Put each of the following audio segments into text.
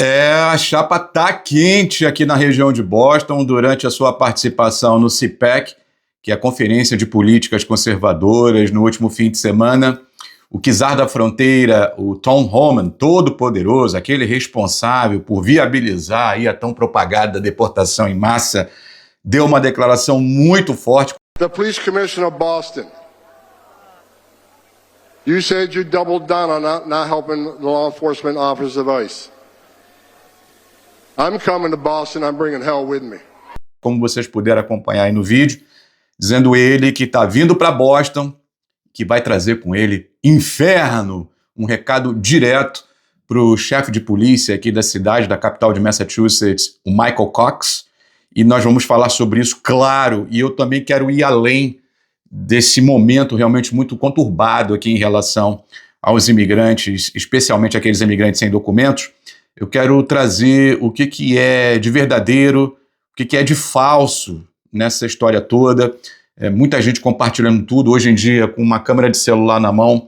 A chapa tá quente aqui na região de Boston durante a sua participação no CPAC, que é a Conferência de Políticas Conservadoras, no último fim de semana. O czar da fronteira, o Tom Homan, todo poderoso, aquele responsável por viabilizar aí a tão propagada deportação em massa, deu uma declaração muito forte. The Police Commissioner of Boston, you said you doubled down on not helping the law enforcement officers of ICE. I'm coming to Boston, I'm bringing hell with me. Como vocês puderam acompanhar aí no vídeo, dizendo ele que está vindo para Boston, que vai trazer com ele inferno, um recado direto para o chefe de polícia aqui da cidade, da capital de Massachusetts, o Michael Cox, e nós vamos falar sobre isso, claro, e eu também quero ir além desse momento realmente muito conturbado aqui em relação aos imigrantes, especialmente aqueles imigrantes sem documentos. Eu quero trazer o que é de verdadeiro, o que é de falso nessa história toda. Muita gente compartilhando tudo. Hoje em dia, com uma câmera de celular na mão,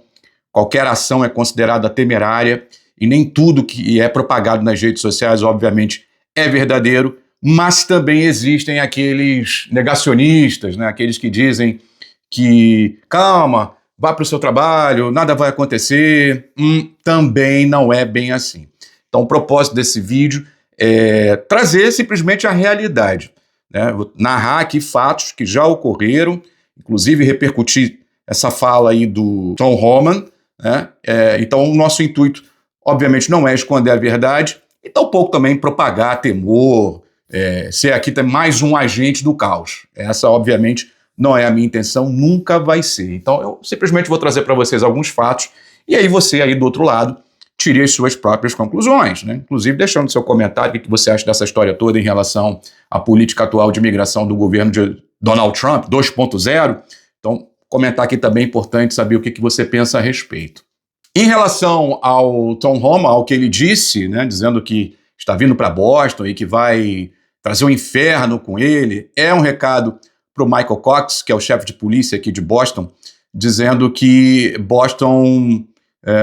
qualquer ação é considerada temerária e nem tudo que é propagado nas redes sociais, obviamente, é verdadeiro, mas também existem aqueles negacionistas, né? Aqueles que dizem que, calma, vá para o seu trabalho, nada vai acontecer. Também não é bem assim. Então, o propósito desse vídeo é trazer simplesmente a realidade, né? Vou narrar aqui fatos que já ocorreram, inclusive repercutir essa fala aí do Tom Homan, né? Então, o nosso intuito, obviamente, não é esconder a verdade e tampouco também propagar temor, ser aqui mais um agente do caos. Essa, obviamente, não é a minha intenção, nunca vai ser. Então, eu simplesmente vou trazer para vocês alguns fatos e aí você aí do outro lado tire as suas próprias conclusões, né? Inclusive deixando seu comentário o que você acha dessa história toda em relação à política atual de imigração do governo de Donald Trump 2.0. Então, comentar aqui também é importante saber o que você pensa a respeito. Em relação ao Tom Homan, ao que ele disse, né, dizendo que está vindo para Boston e que vai trazer um inferno com ele, é um recado para o Michael Cox, que é o chefe de polícia aqui de Boston, dizendo que Boston,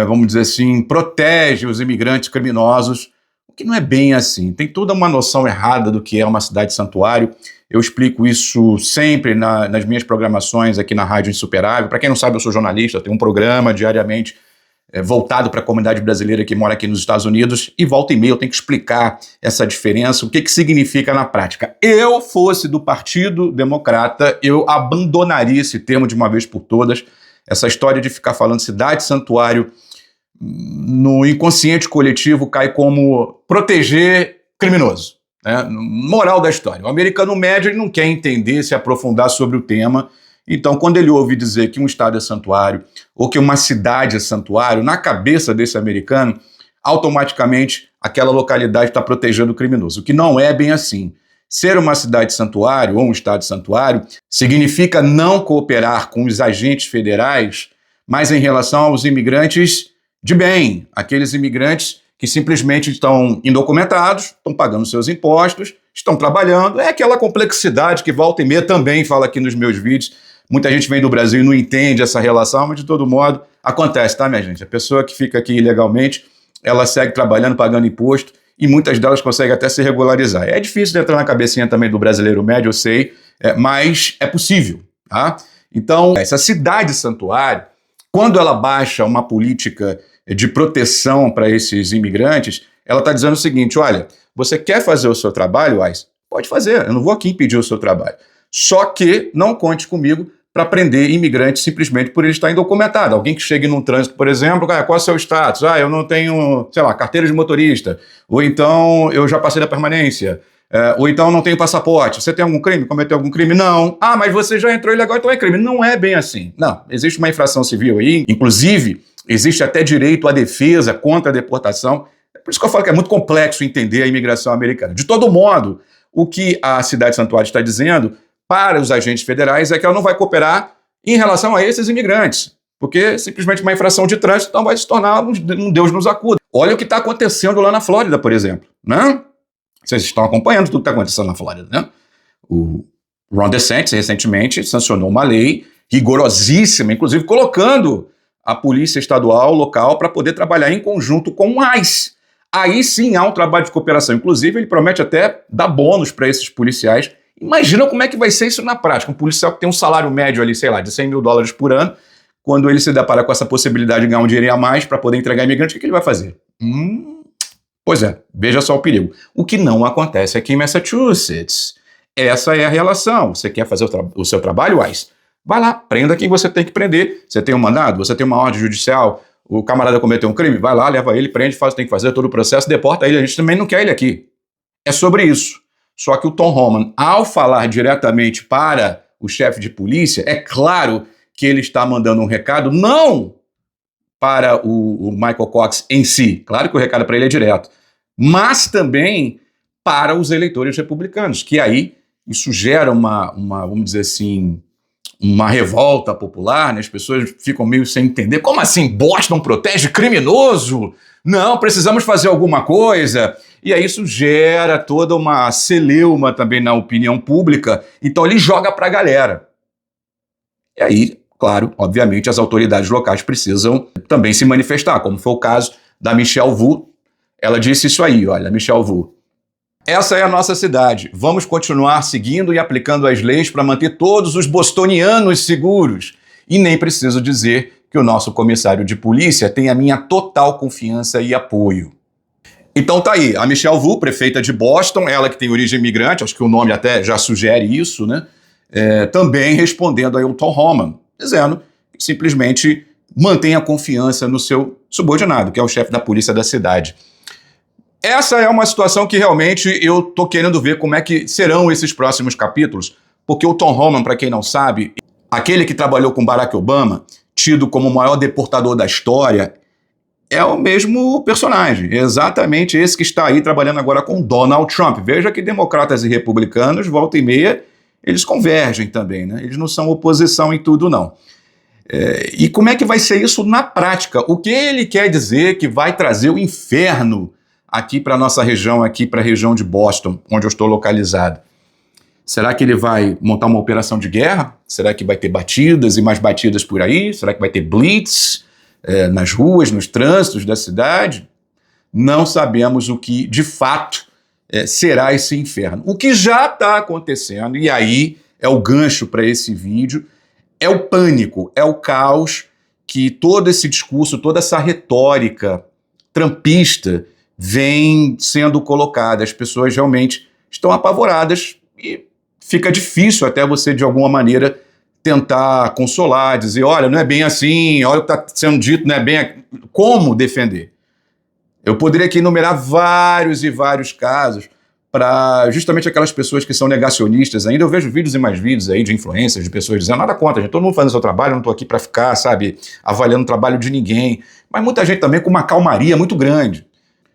vamos dizer assim, protege os imigrantes criminosos, o que não é bem assim. Tem toda uma noção errada do que é uma cidade santuário. Eu explico isso sempre nas minhas programações aqui na Rádio Insuperável. Para quem não sabe, eu sou jornalista, tenho um programa diariamente voltado para a comunidade brasileira que mora aqui nos Estados Unidos, e volta e meia eu tenho que explicar essa diferença, o que significa na prática. Eu fosse do Partido Democrata, eu abandonaria esse termo de uma vez por todas. Essa história de ficar falando cidade santuário no inconsciente coletivo cai como proteger criminoso, né? Moral da história. O americano médio ele não quer entender, se aprofundar sobre o tema. Então, quando ele ouve dizer que um estado é santuário ou que uma cidade é santuário, na cabeça desse americano, automaticamente aquela localidade está protegendo o criminoso, o que não é bem assim. Ser uma cidade santuário ou um estado santuário significa não cooperar com os agentes federais, mas em relação aos imigrantes de bem, aqueles imigrantes que simplesmente estão indocumentados, estão pagando seus impostos, estão trabalhando. É aquela complexidade que volta e meia também fala aqui nos meus vídeos. Muita gente vem do Brasil e não entende essa relação, mas de todo modo acontece, tá, minha gente? A pessoa que fica aqui ilegalmente, ela segue trabalhando, pagando imposto, e muitas delas conseguem até se regularizar. É difícil de entrar na cabecinha também do brasileiro médio, eu sei, mas é possível, tá? Então, essa cidade santuário, quando ela baixa uma política de proteção para esses imigrantes, ela está dizendo o seguinte: olha, você quer fazer o seu trabalho, Wise? Pode fazer, eu não vou aqui impedir o seu trabalho. Só que não conte comigo para prender imigrantes simplesmente por ele estar indocumentado. Alguém que chegue num trânsito, por exemplo, qual é o seu status? Eu não tenho, sei lá, carteira de motorista. Ou então eu já passei da permanência. Ou então não tenho passaporte. Você tem algum crime? Cometeu algum crime? Não. Mas você já entrou ilegal, então é crime. Não é bem assim. Não, existe uma infração civil aí. Inclusive, existe até direito à defesa contra a deportação. É por isso que eu falo que é muito complexo entender a imigração americana. De todo modo, o que a cidade santuário está dizendo para os agentes federais é que ela não vai cooperar em relação a esses imigrantes, porque simplesmente uma infração de trânsito então vai se tornar um Deus nos acuda. Olha o que está acontecendo lá na Flórida, por exemplo, né? Vocês estão acompanhando tudo que está acontecendo na Flórida, né? O Ron DeSantis recentemente sancionou uma lei rigorosíssima, inclusive colocando a polícia estadual local para poder trabalhar em conjunto com o ICE. Aí sim há um trabalho de cooperação. Inclusive, ele promete até dar bônus para esses policiais. Imagina como é que vai ser isso na prática. Um policial que tem um salário médio ali, sei lá, de $100 mil por ano, quando ele se depara com essa possibilidade de ganhar um dinheiro a mais para poder entregar imigrante, o que ele vai fazer? Pois é, veja só o perigo. O que não acontece aqui em Massachusetts. Essa é a relação. Você quer fazer o seu trabalho, Wise? Vai lá, prenda quem você tem que prender. Você tem um mandado, você tem uma ordem judicial, o camarada cometeu um crime, vai lá, leva ele, prende, faz o que tem que fazer, todo o processo, deporta ele. A gente também não quer ele aqui. É sobre isso. Só que o Tom Homan, ao falar diretamente para o chefe de polícia, é claro que ele está mandando um recado não para o Michael Cox em si, claro que o recado para ele é direto, mas também para os eleitores republicanos, que aí isso gera uma vamos dizer assim, uma revolta popular, né? As pessoas ficam meio sem entender. Como assim? Boston protege criminoso? Não, precisamos fazer alguma coisa. E aí isso gera toda uma celeuma também na opinião pública. Então ele joga para a galera. E aí, claro, obviamente, as autoridades locais precisam também se manifestar, como foi o caso da Michelle Wu. Ela disse isso aí, olha, Michelle Wu. Essa é a nossa cidade. Vamos continuar seguindo e aplicando as leis para manter todos os bostonianos seguros. E nem preciso dizer que o nosso comissário de polícia tem a minha total confiança e apoio. Então tá aí, a Michelle Wu, prefeita de Boston, ela que tem origem imigrante, acho que o nome até já sugere isso, né? Também respondendo aí ao Tom Homan, dizendo que simplesmente mantém a confiança no seu subordinado, que é o chefe da polícia da cidade. Essa é uma situação que realmente eu tô querendo ver como é que serão esses próximos capítulos, porque o Tom Homan, para quem não sabe, aquele que trabalhou com Barack Obama, tido como o maior deportador da história, é o mesmo personagem, exatamente esse que está aí trabalhando agora com Donald Trump. Veja que democratas e republicanos, volta e meia, eles convergem também, né? Eles não são oposição em tudo, não. E como é que vai ser isso na prática? O que ele quer dizer que vai trazer o inferno aqui para a nossa região, aqui para a região de Boston, onde eu estou localizado? Será que ele vai montar uma operação de guerra? Será que vai ter batidas e mais batidas por aí? Será que vai ter blitz nas ruas, nos trânsitos da cidade? Não sabemos o que, de fato, será esse inferno. O que já está acontecendo, e aí é o gancho para esse vídeo, é o pânico, é o caos que todo esse discurso, toda essa retórica trumpista vem sendo colocada. As pessoas realmente estão apavoradas e fica difícil até você, de alguma maneira, tentar consolar, dizer, olha, não é bem assim, olha o que está sendo dito, não é bem... Como defender? Eu poderia aqui enumerar vários e vários casos para justamente aquelas pessoas que são negacionistas ainda. Eu vejo vídeos e mais vídeos aí de influências, de pessoas dizendo, nada contra, gente, todo mundo fazendo seu trabalho, eu não estou aqui para ficar, sabe, avaliando o trabalho de ninguém. Mas muita gente também com uma calmaria muito grande.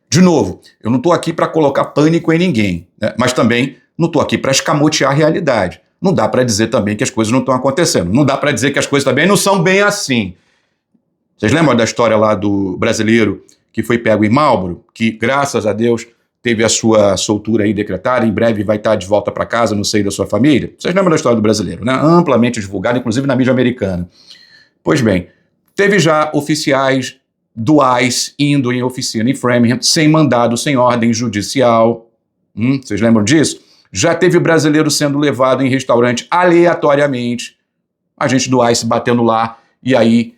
De novo, eu não estou aqui para colocar pânico em ninguém, né? Mas também não estou aqui para escamotear a realidade. Não dá para dizer também que as coisas não estão acontecendo. Não dá para dizer que as coisas também não são bem assim. Vocês lembram da história lá do brasileiro que foi pego em Marlboro, que, graças a Deus, teve a sua soltura aí decretada, em breve vai estar de volta para casa no seio da sua família? Vocês lembram da história do brasileiro, né? Amplamente divulgada, inclusive na mídia americana. Pois bem, teve já oficiais do ICE indo em oficina em Framingham, sem mandado, sem ordem judicial. Vocês lembram disso? Já teve brasileiro sendo levado em restaurante aleatoriamente, a gente do ICE batendo lá, e aí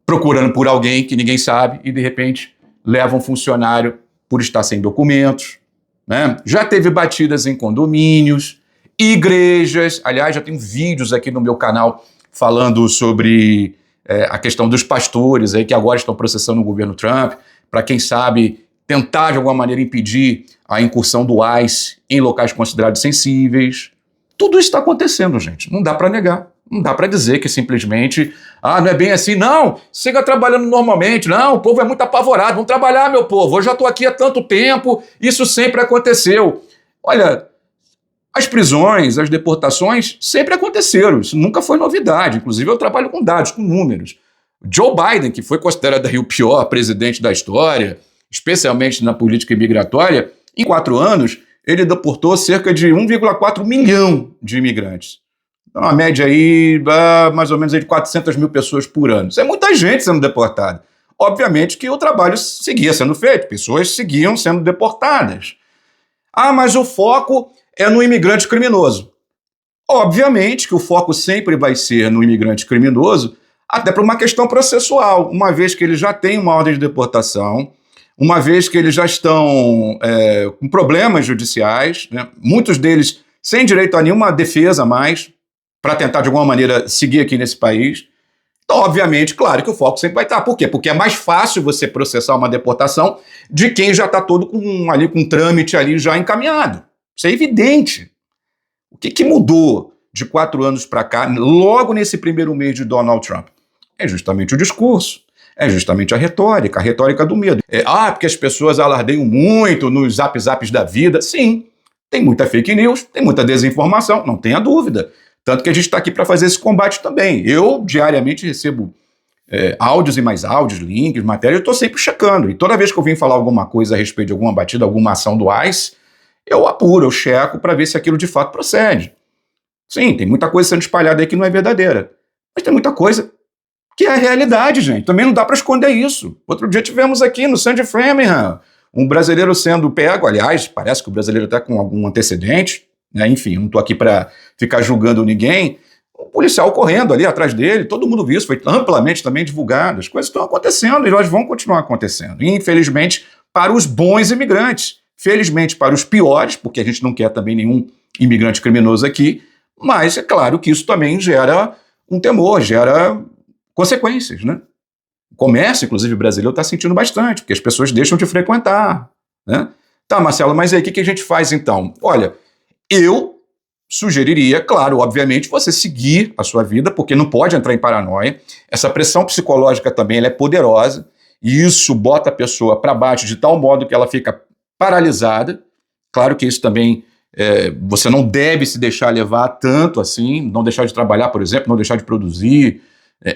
procurando por alguém que ninguém sabe, e de repente leva um funcionário por estar sem documentos, né? Já teve batidas em condomínios, igrejas, aliás, já tem vídeos aqui no meu canal falando sobre a questão dos pastores aí que agora estão processando o governo Trump, para quem sabe tentar de alguma maneira impedir a incursão do ICE em locais considerados sensíveis. Tudo isso está acontecendo, gente. Não dá para negar. Não dá para dizer que simplesmente, não é bem assim. Não, siga trabalhando normalmente. Não, o povo é muito apavorado. Vamos trabalhar, meu povo. Eu já estou aqui há tanto tempo. Isso sempre aconteceu. Olha, as prisões, as deportações sempre aconteceram. Isso nunca foi novidade. Inclusive, eu trabalho com dados, com números. Joe Biden, que foi considerado aí o pior presidente da história, especialmente na política imigratória, em 4 anos, ele deportou cerca de 1,4 milhão de imigrantes. Então, uma média aí, mais ou menos aí de 400 mil pessoas por ano. Isso é muita gente sendo deportada. obviamente que o trabalho seguia sendo feito, pessoas seguiam sendo deportadas. Ah, mas o foco é no imigrante criminoso. Obviamente que o foco sempre vai ser no imigrante criminoso, até por uma questão processual, uma vez que eles já têm uma ordem de deportação, uma vez que eles já estão com problemas judiciais, né? Muitos deles sem direito a nenhuma defesa mais, para tentar de alguma maneira seguir aqui nesse país. Então, obviamente, claro que o foco sempre vai estar. Por quê? Porque é mais fácil você processar uma deportação de quem já está todo com um trâmite ali já encaminhado. Isso é evidente. O que mudou de 4 anos para cá, logo nesse primeiro mês de Donald Trump? É justamente o discurso, é justamente a retórica do medo. Porque as pessoas alardeiam muito nos zaps da vida. Sim, tem muita fake news, tem muita desinformação, não tenha dúvida. Tanto que a gente está aqui para fazer esse combate também. Eu diariamente recebo áudios e mais áudios, links, matérias, eu estou sempre checando. E toda vez que eu vim falar alguma coisa a respeito de alguma batida, alguma ação do ICE, eu apuro, eu checo para ver se aquilo de fato procede. Sim, tem muita coisa sendo espalhada aí que não é verdadeira. Mas tem muita coisa que é a realidade, gente. Também não dá para esconder isso. Outro dia tivemos aqui no Sandy Framingham um brasileiro sendo pego, aliás, parece que o brasileiro está com algum antecedente, né? Enfim, não estou aqui para ficar julgando ninguém. O policial correndo ali atrás dele, todo mundo viu isso, foi amplamente também divulgado. As coisas estão acontecendo e elas vão continuar acontecendo. E, infelizmente, para os bons imigrantes. Felizmente, para os piores, porque a gente não quer também nenhum imigrante criminoso aqui, mas é claro que isso também gera um temor, gera consequências, né? O comércio, inclusive, brasileiro está sentindo bastante, porque as pessoas deixam de frequentar, né? Tá, Marcelo, mas aí o que a gente faz então? Olha, eu sugeriria, claro, obviamente, você seguir a sua vida, porque não pode entrar em paranoia. Essa pressão psicológica também ela é poderosa, e isso bota a pessoa para baixo de tal modo que ela fica paralisada. Claro que isso também, você não deve se deixar levar tanto assim, não deixar de trabalhar, por exemplo, não deixar de produzir,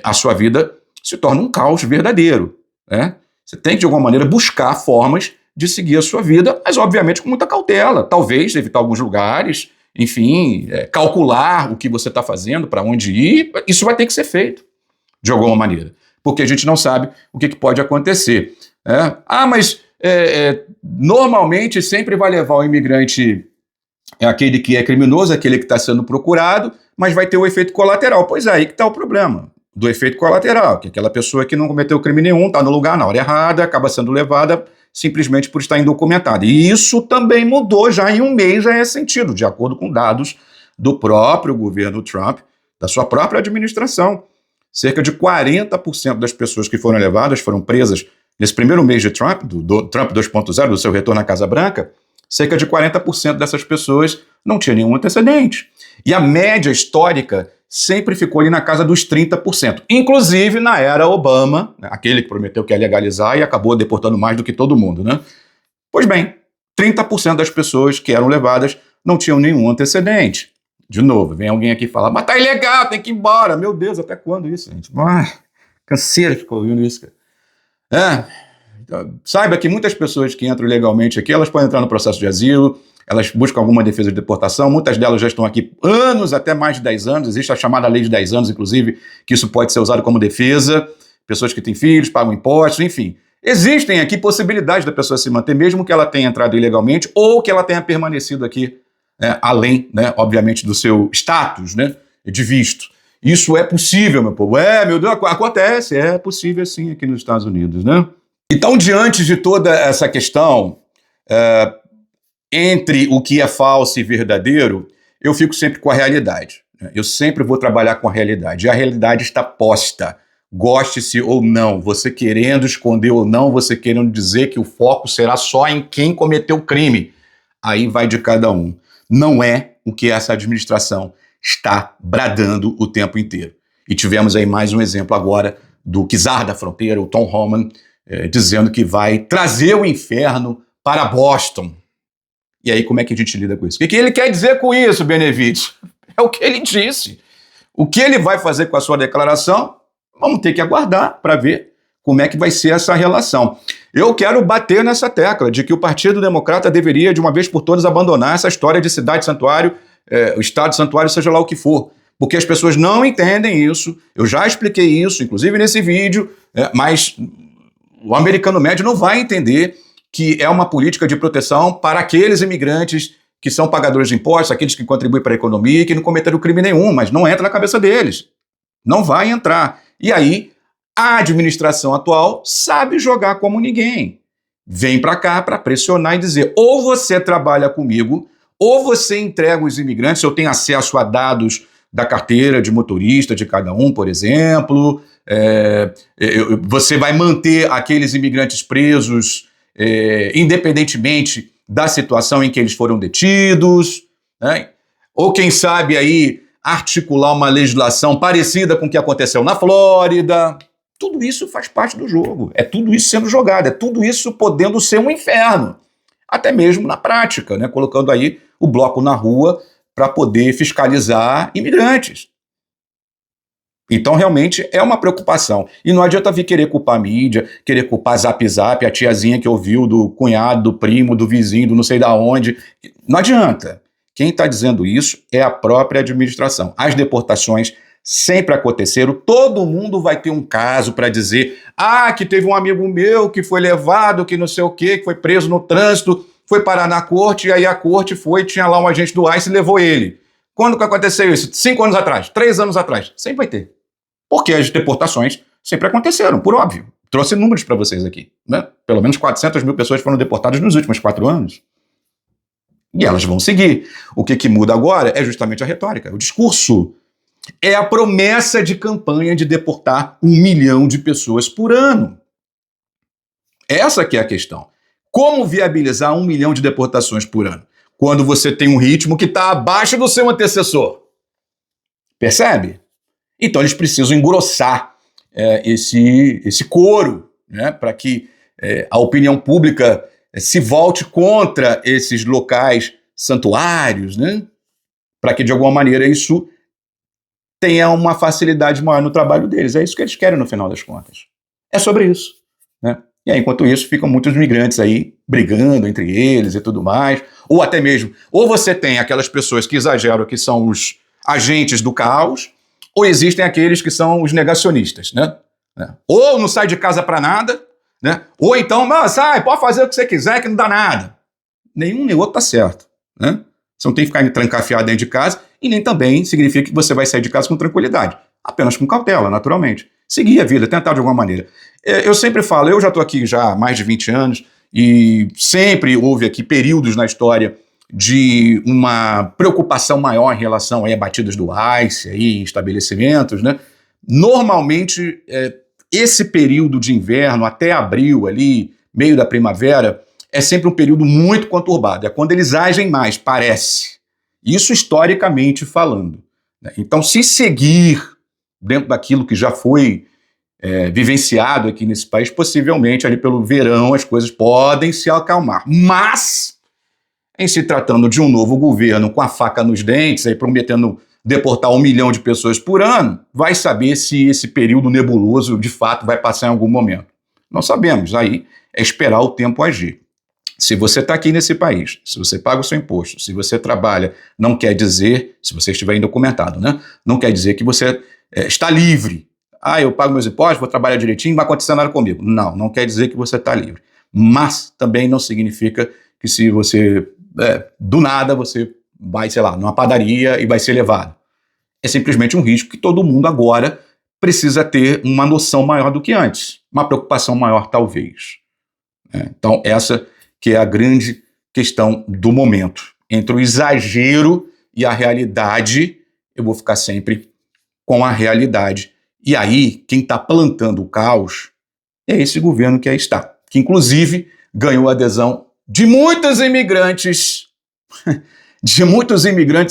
a sua vida se torna um caos verdadeiro, né? Você tem que, de alguma maneira, buscar formas de seguir a sua vida, mas, obviamente, com muita cautela. Talvez evitar alguns lugares, enfim, calcular o que você está fazendo, para onde ir. Isso vai ter que ser feito, de alguma maneira, porque a gente não sabe o que pode acontecer. Mas normalmente sempre vai levar o imigrante, aquele que é criminoso, aquele que está sendo procurado, mas vai ter o efeito colateral. Pois é, aí que está o problema do efeito colateral, que aquela pessoa que não cometeu crime nenhum, está no lugar na hora errada, acaba sendo levada simplesmente por estar indocumentada. E isso também mudou já em um mês, já é sentido, de acordo com dados do próprio governo Trump, da sua própria administração. Cerca de 40% das pessoas que foram levadas, foram presas nesse primeiro mês de Trump, do Trump 2.0, do seu retorno à Casa Branca, cerca de 40% dessas pessoas não tinha nenhum antecedente. E a média histórica sempre ficou ali na casa dos 30%. Inclusive na era Obama, né, aquele que prometeu que ia legalizar e acabou deportando mais do que todo mundo, né? Pois bem, 30% das pessoas que eram levadas não tinham nenhum antecedente. De novo, vem alguém aqui falar, mas tá ilegal, tem que ir embora. Meu Deus, até quando isso, gente? Canseira que ficou ouvindo isso, cara. Saiba que muitas pessoas que entram legalmente aqui, elas podem entrar no processo de asilo, elas buscam alguma defesa de deportação, muitas delas já estão aqui anos, até mais de 10 anos, existe a chamada lei de 10 anos, inclusive, que isso pode ser usado como defesa, pessoas que têm filhos, pagam impostos, enfim. Existem aqui possibilidades da pessoa se manter, mesmo que ela tenha entrado ilegalmente ou que ela tenha permanecido aqui, além, né, obviamente, do seu status, né, de visto. Isso é possível, meu povo. Meu Deus, acontece, é possível sim aqui nos Estados Unidos, né? Então, diante de toda essa questão, entre o que é falso e verdadeiro, eu fico sempre com a realidade. Eu sempre vou trabalhar com a realidade. E a realidade está posta. Goste-se ou não, você querendo esconder ou não, você querendo dizer que o foco será só em quem cometeu o crime. Aí vai de cada um. Não é o que essa administração está bradando o tempo inteiro. E tivemos aí mais um exemplo agora do czar da fronteira, o Tom Homan, dizendo que vai trazer o inferno para Boston. E aí como é que a gente lida com isso? O que ele quer dizer com isso, Benevides? É o que ele disse. O que ele vai fazer com a sua declaração, vamos ter que aguardar para ver como é que vai ser essa relação. Eu quero bater nessa tecla de que o Partido Democrata deveria, de uma vez por todas, abandonar essa história de cidade-santuário, o estado-santuário, seja lá o que for. Porque as pessoas não entendem isso. Eu já expliquei isso, inclusive nesse vídeo, mas o americano médio não vai entender que é uma política de proteção para aqueles imigrantes que são pagadores de impostos, aqueles que contribuem para a economia e que não cometeram crime nenhum, mas não entra na cabeça deles. Não vai entrar. E aí, a administração atual sabe jogar como ninguém. Vem para cá para pressionar e dizer, ou você trabalha comigo, ou você entrega os imigrantes, eu tenho acesso a dados da carteira de motorista de cada um, por exemplo, você vai manter aqueles imigrantes presos independentemente da situação em que eles foram detidos, né? Ou quem sabe aí articular uma legislação parecida com o que aconteceu na Flórida. Tudo isso faz parte do jogo, é tudo isso sendo jogado, é tudo isso podendo ser um inferno, até mesmo na prática, né? Colocando aí o bloco na rua para poder fiscalizar imigrantes. Então, realmente, é uma preocupação. E não adianta vir querer culpar a mídia, querer culpar Zap Zap, a tiazinha que ouviu do cunhado, do primo, do vizinho, do não sei da onde. Não adianta. Quem está dizendo isso é a própria administração. As deportações sempre aconteceram, todo mundo vai ter um caso para dizer que teve um amigo meu que foi levado, que não sei o quê, que foi preso no trânsito, foi parar na corte, e aí a corte tinha lá um agente do ICE e levou ele. Quando que aconteceu isso? 5 anos atrás, 3 anos atrás. Sempre vai ter. Porque as deportações sempre aconteceram, por óbvio. Trouxe números para vocês aqui, né? Pelo menos 400 mil pessoas foram deportadas nos últimos 4 anos. E elas vão seguir. O que muda agora é justamente a retórica, o discurso. É a promessa de campanha de deportar 1 milhão de pessoas por ano. Essa que é a questão. Como viabilizar 1 milhão de deportações por ano? Quando você tem um ritmo que está abaixo do seu antecessor. Percebe? Então eles precisam engrossar esse coro, né, para que a opinião pública se volte contra esses locais santuários, né, para que de alguma maneira isso tenha uma facilidade maior no trabalho deles. É isso que eles querem no final das contas. É sobre isso, né? E aí, enquanto isso, ficam muitos migrantes aí brigando entre eles e tudo mais, ou até mesmo, ou você tem aquelas pessoas que exageram, que são os agentes do caos, ou existem aqueles que são os negacionistas, né? Ou não sai de casa para nada, né? Ou então, sai, pode fazer o que você quiser que não dá nada. Nenhum nem outro tá certo, né? Você não tem que ficar trancafiado dentro de casa e nem também significa que você vai sair de casa com tranquilidade. Apenas com cautela, naturalmente. Seguir a vida, tentar de alguma maneira. Eu sempre falo, eu já estou aqui já há mais de 20 anos e sempre houve aqui períodos na história de uma preocupação maior em relação a batidas do ICE, em estabelecimentos, né? Normalmente, esse período de inverno, até abril ali, meio da primavera, é sempre um período muito conturbado. É quando eles agem mais, parece. Isso historicamente falando, né? Então, se seguir dentro daquilo que já foi vivenciado aqui nesse país, possivelmente ali pelo verão as coisas podem se acalmar. Mas, em se tratando de um novo governo com a faca nos dentes, aí prometendo deportar 1 milhão de pessoas por ano, vai saber se esse período nebuloso de fato vai passar em algum momento. Não sabemos, aí é esperar o tempo agir. Se você está aqui nesse país, se você paga o seu imposto, se você trabalha, não quer dizer, se você estiver indocumentado, né? Não quer dizer que você está livre. Eu pago meus impostos, vou trabalhar direitinho, não vai acontecer nada comigo. Não quer dizer que você está livre. Mas também não significa que se você, do nada, você vai, sei lá, numa padaria e vai ser levado. É simplesmente um risco que todo mundo agora precisa ter uma noção maior do que antes. Uma preocupação maior, talvez. Então, essa que é a grande questão do momento. Entre o exagero e a realidade, eu vou ficar sempre com a realidade. E aí, quem está plantando o caos é esse governo que aí está, que inclusive ganhou a adesão de muitos imigrantes,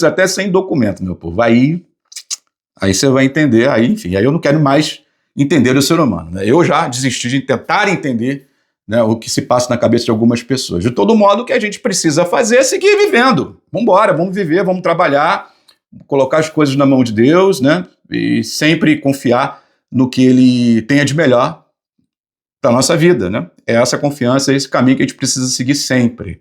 até sem documento, meu povo. Aí você vai entender, enfim, aí eu não quero mais entender o ser humano, né? Eu já desisti de tentar entender, né, o que se passa na cabeça de algumas pessoas. De todo modo, o que a gente precisa fazer é seguir vivendo. Vamos embora, vamos viver, vamos trabalhar, colocar as coisas na mão de Deus, né? E sempre confiar no que Ele tenha de melhor para a nossa vida, né? É essa confiança, esse caminho que a gente precisa seguir sempre,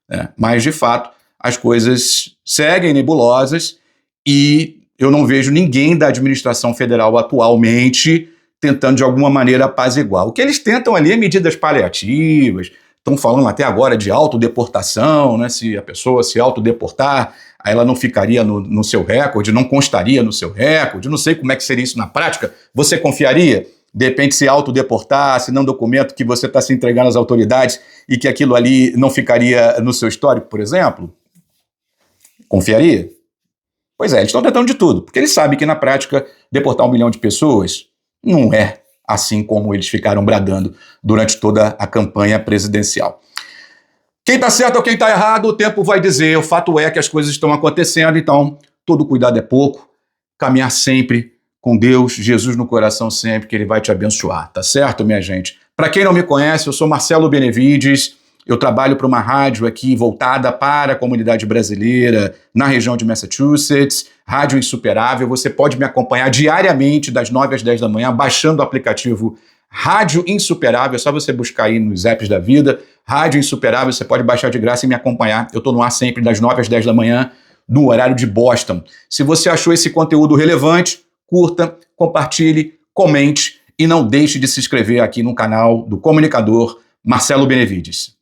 né? Mas, de fato, as coisas seguem nebulosas e eu não vejo ninguém da administração federal atualmente tentando de alguma maneira apaziguar. O que eles tentam ali é medidas paliativas, estão falando até agora de autodeportação, né? Se a pessoa se autodeportar, aí ela não ficaria no seu recorde, não constaria no seu recorde, não sei como é que seria isso na prática. Você confiaria? De repente se autodeportar, assinar um documento que você está se entregando às autoridades e que aquilo ali não ficaria no seu histórico, por exemplo? Confiaria? Pois é, eles estão tentando de tudo, porque eles sabem que na prática deportar 1 milhão de pessoas não é assim como eles ficaram bradando durante toda a campanha presidencial. Quem está certo ou quem está errado, o tempo vai dizer. O fato é que as coisas estão acontecendo, então todo cuidado é pouco, caminhar sempre com Deus, Jesus no coração sempre, que Ele vai te abençoar, tá certo, minha gente? Para quem não me conhece, eu sou Marcelo Benevides, eu trabalho para uma rádio aqui voltada para a comunidade brasileira na região de Massachusetts, Rádio Insuperável. Você pode me acompanhar diariamente das 9 às 10 da manhã, baixando o aplicativo Rádio Insuperável, é só você buscar aí nos apps da vida, Rádio Insuperável, você pode baixar de graça e me acompanhar. Eu estou no ar sempre das 9 às 10 da manhã, no horário de Boston. Se você achou esse conteúdo relevante, curta, compartilhe, comente e não deixe de se inscrever aqui no canal do comunicador Marcelo Benevides.